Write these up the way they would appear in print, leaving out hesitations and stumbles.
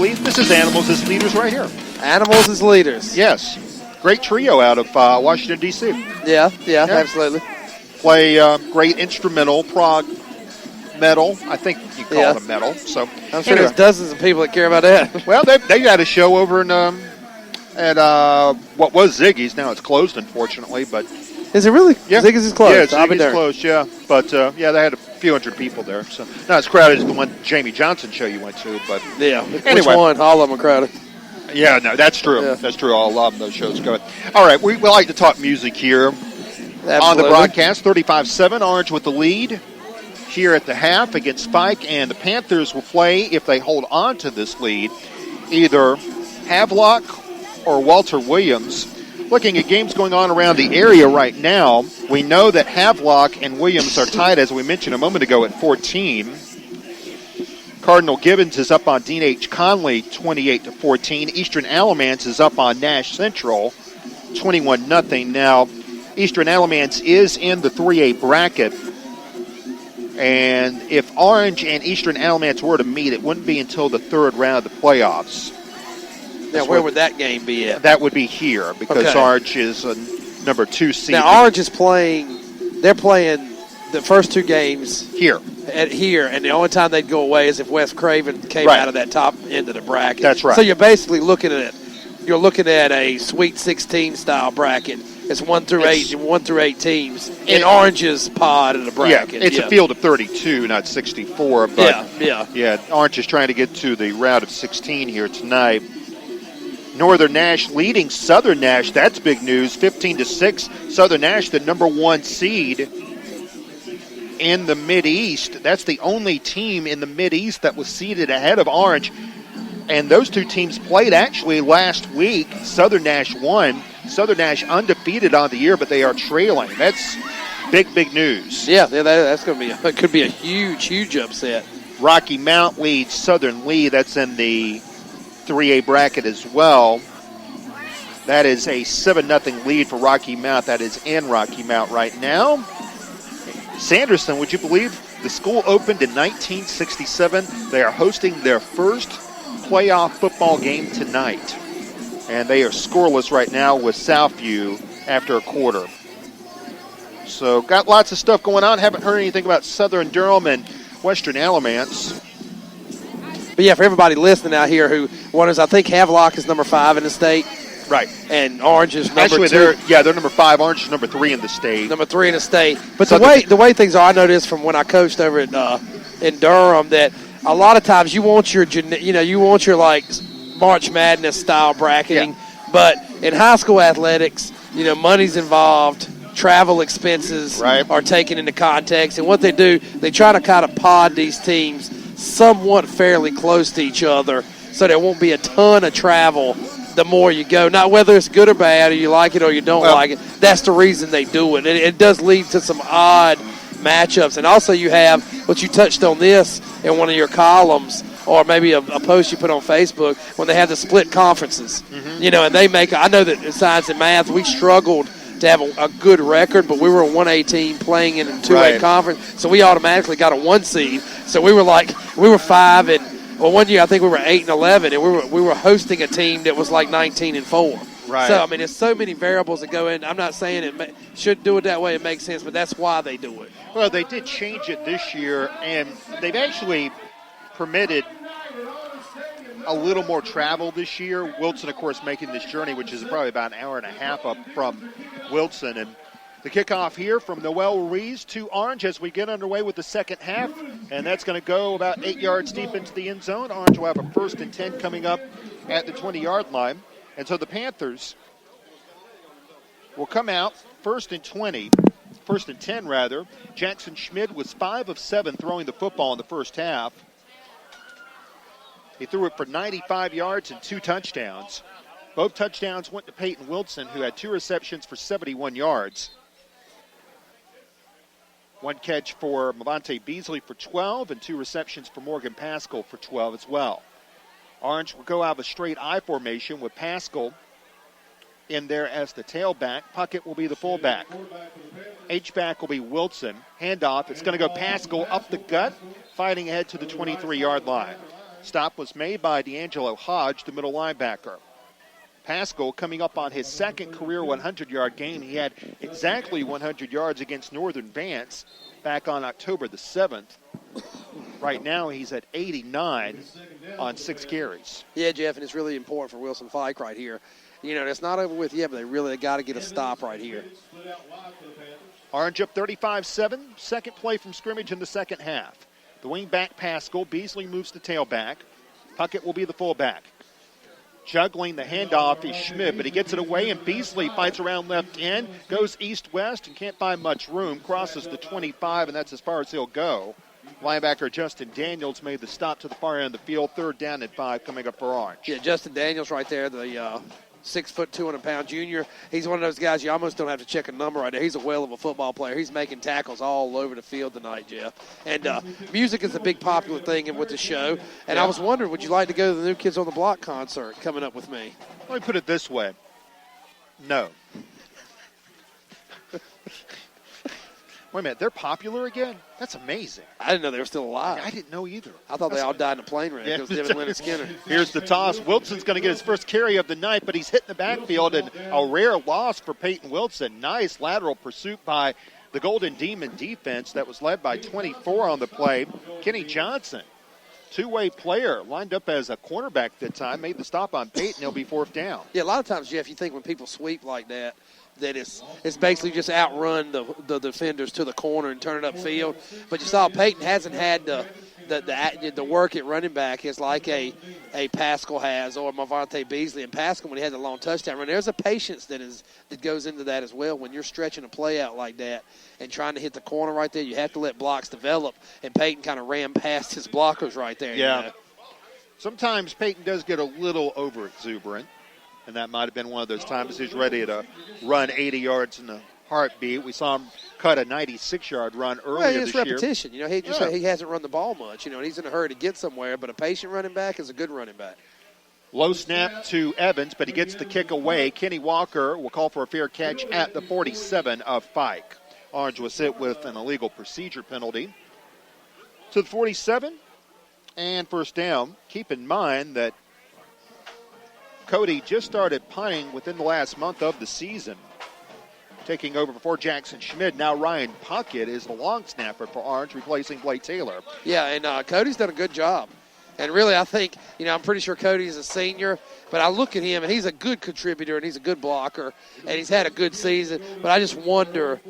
believe. This is Animals as Leaders right here. Animals as Leaders. Yes. Great trio out of Washington, D.C. Yeah, absolutely. Play great instrumental, prog metal. I think you call it a metal. So I'm sure there's dozens of people that care about that. Well, they got a show over in at what was Ziggy's. Now it's closed, unfortunately. But is it really? Yeah. Ziggy's is closed. Yeah, Ziggy's closed, yeah. But, they had a few hundred people there. So not as crowded as the one Jamie Johnson show you went to. But yeah. Anyway. Which one? All of them are crowded. Yeah, no, that's true. Yeah. That's true. All of those shows go. All right, we like to talk music here. Absolutely. On the broadcast. 35-7, Orange with the lead here at the half against Fike. And the Panthers will play, if they hold on to this lead, either Havelock or Walter Williams. Looking at games going on around the area right now, we know that Havelock and Williams are tied, as we mentioned a moment ago, at 14. Cardinal Gibbons is up on Dean H. Conley, 28-14. Eastern Alamance is up on Nash Central, 21-0. Now, Eastern Alamance is in the 3A bracket, and if Orange and Eastern Alamance were to meet, it wouldn't be until the third round of the playoffs. Now, where would that game be at? That would be here, because Orange is a number 2 seed. Now, Orange is they're playing the first two games here, and the only time they'd go away is if West Craven came out of that top end of the bracket. That's right. So you're basically looking at a Sweet 16 style bracket. It's 1 through 8 teams in Orange's pod of the bracket. Yeah, it's a field of 32, not 64. But yeah, Orange is trying to get to the round of 16 here tonight. Northern Nash leading Southern Nash. That's big news. 15-6. Southern Nash, the number 1 seed in the Mid-East. That's the only team in the Mid-East that was seeded ahead of Orange. And those two teams played actually last week. Southern Nash won. Southern Nash undefeated on the year, but they are trailing. That's big news. Yeah, that's going to be. It could be a huge upset. Rocky Mount leads Southern Lee. That's in the 3A bracket as well. That is a 7-0 lead for Rocky Mount. That is in Rocky Mount right now. Sanderson, would you believe the school opened in 1967? They are hosting their first playoff football game tonight. And they are scoreless right now with Southview after a quarter. So got lots of stuff going on. Haven't heard anything about Southern Durham and Western Alamance. But yeah, for everybody listening out here who wonders, I think Havelock is number 5 in the state. Right. And Orange is number 2. They're number 5. Orange is number 3 in the state. Number 3 in the state. But the way things are, I noticed from when I coached over in Durham that a lot of times you want your like March Madness style bracketing. Yeah. But in high school athletics, money's involved. Travel expenses are taken into context. And what they do, they try to kind of pod these teams somewhat fairly close to each other so there won't be a ton of travel the more you go. Not whether it's good or bad, or you like it or you don't like it. That's the reason they do it. It does lead to some odd matchups. And also you have, what you touched on this in one of your columns, or maybe a post you put on Facebook, when they have the split conferences. Mm-hmm. And they make, I know that in science and math, we struggled to have a good record, but we were a 1A team playing in a 2A conference, so we automatically got a 1 seed. So we were 5 and, one year I think we were 8-11, and we were hosting a team that was like 19-4. Right. So I mean, there's so many variables that go in. I'm not saying it should do it that way. It makes sense, but that's why they do it. Well, they did change it this year, and they've actually permitted a little more travel this year. Wilson, of course, making this journey, which is probably about an hour and a half up from Wilson. And the kickoff here from Noel Ruiz to Orange as we get underway with the second half. And that's going to go about 8 yards deep into the end zone. Orange will have a 1st and 10 coming up at the 20-yard line. And so the Panthers will come out 1st and 10 rather. Jackson Schmidt was 5 of 7 throwing the football in the first half. He threw it for 95 yards and 2 touchdowns. Both touchdowns went to Peyton Wilson, who had 2 receptions for 71 yards. 1 catch for Mavante Beasley for 12, and 2 receptions for Morgan Pascal for 12 as well. Orange will go out of a straight I formation with Pascal in there as the tailback. Puckett will be the fullback. H-back will be Wilson. Handoff. It's going to go Pascal up the gut, fighting ahead to the 23-yard line. Stop was made by D'Angelo Hodge, the middle linebacker. Pascal coming up on his second career 100-yard game. He had exactly 100 yards against Northern Vance back on October the 7th. Right now he's at 89 on 6 carries. Yeah, Jeff, and it's really important for Wilson Fike right here. You know, it's not over with yet, but they really got to get a stop right here. Orange up 35-7. Second play from scrimmage in the second half. The wing back Pascal. Beasley moves to tailback. Puckett will be the fullback. Juggling the handoff is Schmidt, but he gets it away, and Beasley fights around left end, goes east-west, and can't find much room. Crosses the 25, and that's as far as he'll go. Linebacker Justin Daniels made the stop to the far end of the field. 3rd down and 5 coming up for Orange. Yeah, Justin Daniels right there, the 6 foot, 200-pound junior. He's one of those guys you almost don't have to check a number right there. He's a whale of a football player. He's making tackles all over the field tonight, Jeff. And music is a big popular thing with the show. And I was wondering, would you like to go to the New Kids on the Block concert coming up with me? Let me put it this way. No. Wait a minute, they're popular again? That's amazing. I didn't know they were still alive. I didn't know either. I thought they all died in a plane wreck. It was Devin Leonard Skinner. Here's the toss. Wilson's going to get his first carry of the night, but he's hitting the backfield, and a rare loss for Peyton Wilson. Nice lateral pursuit by the Golden Demon defense that was led by 24 on the play. Kenny Johnson, two-way player, lined up as a cornerback that time, made the stop on Peyton. He'll be 4th down. Yeah, a lot of times, Jeff, you think when people sweep like that it's basically just outrun the defenders to the corner and turn it upfield. But you saw Peyton hasn't had the work at running back is like a Pascal has or Mavante Beasley. And Pascal, when he had the long touchdown run, there's a patience that goes into that as well. When you're stretching a play out like that and trying to hit the corner right there, you have to let blocks develop. And Peyton kind of ran past his blockers right there. Yeah. You know? Sometimes Peyton does get a little over-exuberant. And that might have been one of those times he's ready to run 80 yards in a heartbeat. We saw him cut a 96-yard run earlier this year. It's repetition. You know, he hasn't run the ball much. You know, and he's in a hurry to get somewhere. But a patient running back is a good running back. Low snap to Evans, but he gets the kick away. Kenny Walker will call for a fair catch at the 47 of Fike. Orange was hit with an illegal procedure penalty. To the 47 and 1st down. Keep in mind that Cody just started punting within the last month of the season, taking over before Jackson Schmidt. Now Ryan Puckett is the long snapper for Orange, replacing Blake Taylor. Yeah, and Cody's done a good job. And really, I think, I'm pretty sure Cody's a senior, but I look at him, and he's a good contributor, and he's a good blocker, and he's had a good season. But I just wonder,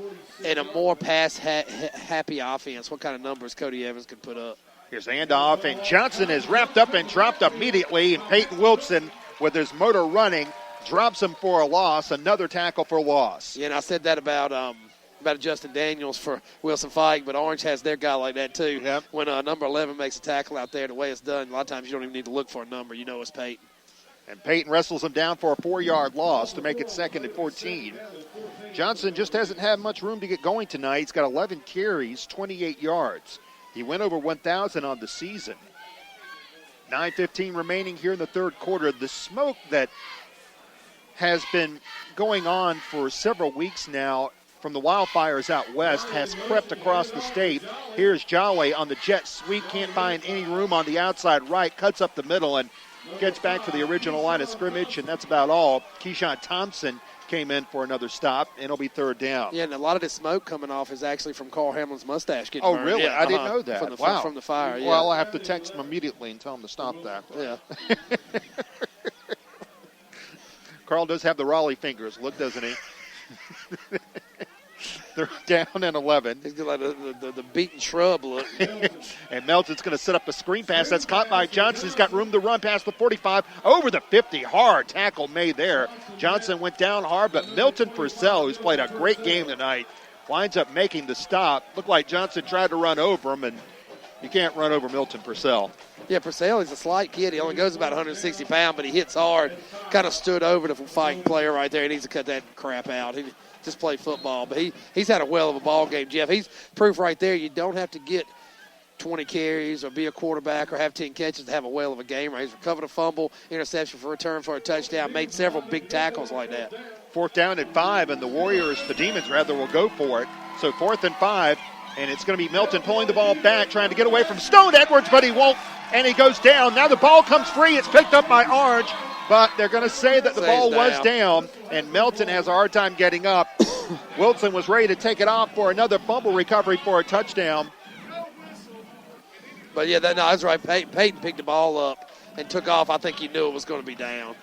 in a more pass-happy offense, what kind of numbers Cody Evans could put up. Here's the handoff, and Johnson is wrapped up and dropped immediately, and Peyton Wilson, with his motor running, drops him for a loss. Another tackle for loss. Yeah, and I said that about Justin Daniels for Wilson Fike, but Orange has their guy like that too. Yep. When number 11 makes a tackle out there, the way it's done, a lot of times you don't even need to look for a number. You know it's Peyton. And Peyton wrestles him down for a 4-yard loss to make it 2nd and 14. Johnson just hasn't had much room to get going tonight. He's got 11 carries, 28 yards. He went over 1,000 on the season. 9:15 remaining here in the 3rd quarter. The smoke that has been going on for several weeks now from the wildfires out west has crept across the state. Here's Jolly on the jet sweep. Can't find any room on the outside right. Cuts up the middle and gets back to the original line of scrimmage, and that's about all. Keyshawn Thompson came in for another stop, and it'll be 3rd down. Yeah, and a lot of this smoke coming off is actually from Carl Hamlin's mustache getting burned. Oh, really? Yeah, I didn't know that. From the fire, yeah. Well, I'll have to text him immediately and tell him to stop that. Yeah. Carl does have the Raleigh fingers. Look, doesn't he? They're down in 11. He's got like the beaten shrub look. And Melton's going to set up a screen pass. That's caught by Johnson. He's got room to run past the 45, over the 50. Hard tackle made there. Johnson went down hard, but Milton Purcell, who's played a great game tonight, winds up making the stop. Looked like Johnson tried to run over him, and you can't run over Milton Purcell. Yeah, Purcell is a slight kid. He only goes about 160 pounds, but he hits hard. Kind of stood over the fighting player right there. He needs to cut that crap out. He just played football, but he's had a well of a ball game, Jeff. He's proof right there. You don't have to get 20 carries or be a quarterback or have 10 catches to have a whale of a game. Right? He's recovered a fumble, interception for return for a touchdown, made several big tackles like that. 4th down and 5, and the Warriors, the Demons rather, will go for it. So 4th and 5, and it's going to be Milton pulling the ball back, trying to get away from Stone Edwards, but he won't and he goes down. Now the ball comes free. It's picked up by Orange, but they're going to say that the ball was down, and Melton has a hard time getting up. Wilson was ready to take it off for another fumble recovery for a touchdown. But, yeah, that's right. Peyton picked the ball up and took off. I think he knew it was going to be down.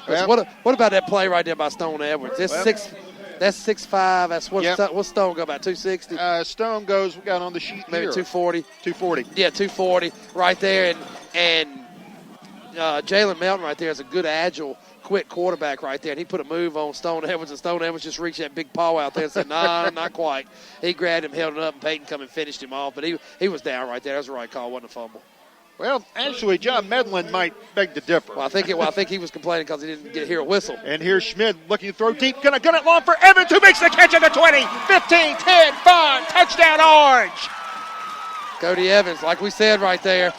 Well, what about that play right there by Stone Edwards? That's 6'5". That's what's Stone go about, 260? Stone got on the sheet maybe here. 240. 240. Yeah, 240 right there. And Jalen Melton right there is a good, agile, quick quarterback right there. And he put a move on Stone Edwards, and Stone Edwards just reached that big paw out there and said, nah, not quite. He grabbed him, held it up, and Peyton come and finished him off. But he was down right there. That was the right call. Wasn't a fumble. Well, actually, John Medlin might beg to differ. Well, I think he was complaining because he didn't hear a whistle. And here's Schmid looking to throw deep. Gonna get it long for Evans, who makes the catch at the 20, 15, 10, 5, touchdown Orange. Cody Evans, like we said right there,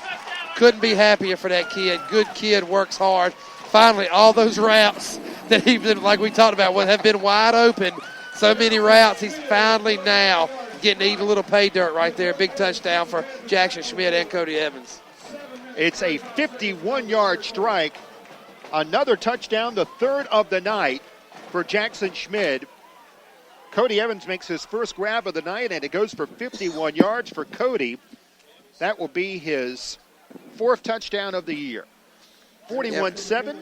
couldn't be happier for that kid. Good kid, works hard. Finally, all those routes that he's been, like we talked about, have been wide open. So many routes, he's finally now getting to eat a little pay dirt right there. Big touchdown for Jackson Schmid and Cody Evans. It's a 51-yard strike. Another touchdown, the third of the night for Jackson Schmid. Cody Evans makes his first grab of the night, and it goes for 51 yards for Cody. That will be his fourth touchdown of the year. 41-7.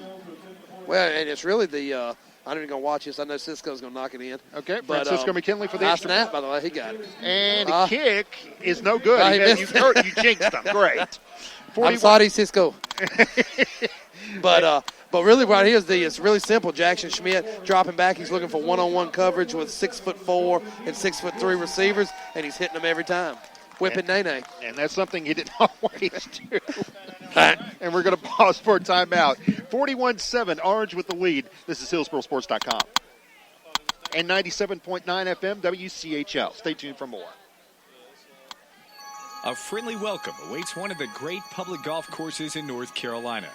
Well, and it's really the I'm even going to watch this. I know Cisco's going to knock it in. Okay, Francisco McKinley for the nice snap, by the way. He got it. And the kick is no good. You jinxed him. Great. 41. I'm sorry, Cisco. But really right here it's really simple. Jackson Schmid dropping back. He's looking for one-on-one coverage with 6'4" and 6'3" receivers, and he's hitting them every time. Whipping Nene. And that's something he didn't always do. And we're going to pause for a timeout. 41-7, Orange with the lead. This is HillsboroSports.com. And 97.9 FM, WCHL. Stay tuned for more. A friendly welcome awaits one of the great public golf courses in North Carolina.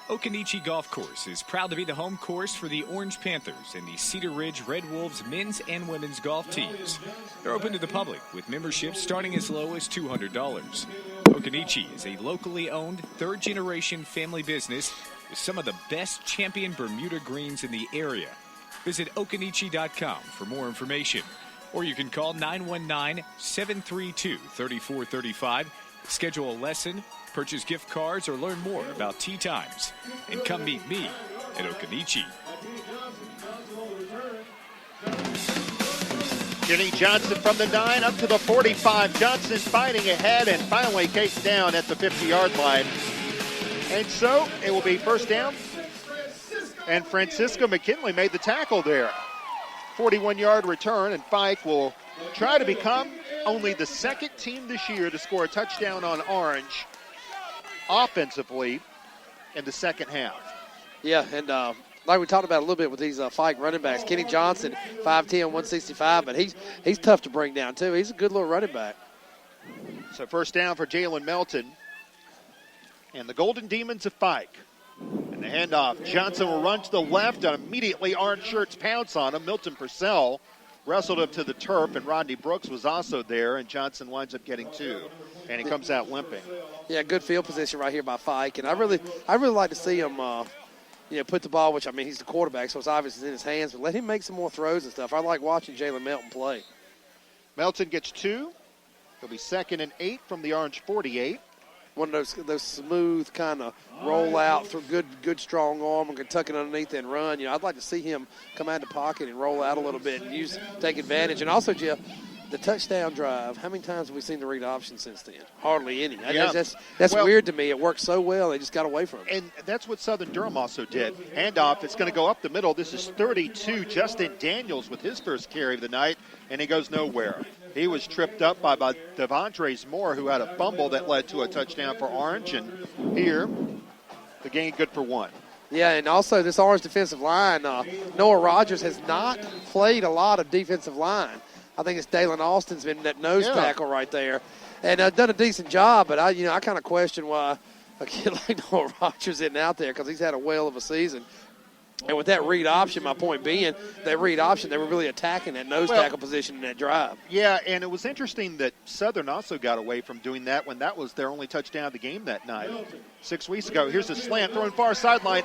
Okanichi Golf Course is proud to be the home course for the Orange Panthers and the Cedar Ridge Red Wolves men's and women's golf teams. They're open to the public with memberships starting as low as $200. Okanichi is a locally owned, third-generation family business with some of the best champion Bermuda greens in the area. Visit okanichi.com for more information, or you can call 919-732-3435, schedule a lesson, purchase gift cards, or learn more about tee times. And come meet me at Okanichi. Kenny Johnson from the 9 up to the 45. Johnson fighting ahead and finally takes down at the 50-yard line. And so it will be first down. And Francisco McKinley made the tackle there. 41-yard return, and Fike will try to become only the second team this year to score a touchdown on Orange offensively in the second half. Yeah, and like we talked about a little bit with these Fike running backs, Kenny Johnson, 5'10", 165, but he's tough to bring down too. He's a good little running back. So first down for Jalen Melton and the Golden Demons of Fike. And the handoff, Johnson will run to the left, and immediately Orange Shirts pounce on him. Milton Purcell wrestled him to the turf, and Rodney Brooks was also there, and Johnson winds up getting two, and he comes out limping. Yeah, good field position right here by Fike, and I really like to see him, put the ball, which, I mean, he's the quarterback, so it's obvious it's in his hands, but let him make some more throws and stuff. I like watching Jalen Melton play. Melton gets two. He'll be 2nd and 8 from the Orange 48. One of those smooth kind of roll out through good strong arm and can tuck it underneath and run. I'd like to see him come out of the pocket and roll out a little bit and take advantage. And also, Jeff, the touchdown drive, how many times have we seen the read option since then? Hardly any. Yeah. That's weird to me. It worked so well, they just got away from it. And that's what Southern Durham also did. Handoff, it's going to go up the middle. This is 32, Justin Daniels with his first carry of the night, and he goes nowhere. He was tripped up by Devontae Moore, who had a fumble that led to a touchdown for Orange. And here, the gain good for one. Yeah, and also this Orange defensive line, Noah Rogers has not played a lot of defensive line. I think it's Dalen Austin's been that nose tackle right there. And done a decent job, but I kind of question why a kid like Noah Rogers isn't out there because he's had a whale of a season. And with that read option, my point being, that read option, they were really attacking that nose tackle position in that drive. Yeah, and it was interesting that Southern also got away from doing that when that was their only touchdown of the game that night 6 weeks ago. Here's a slant thrown far sideline.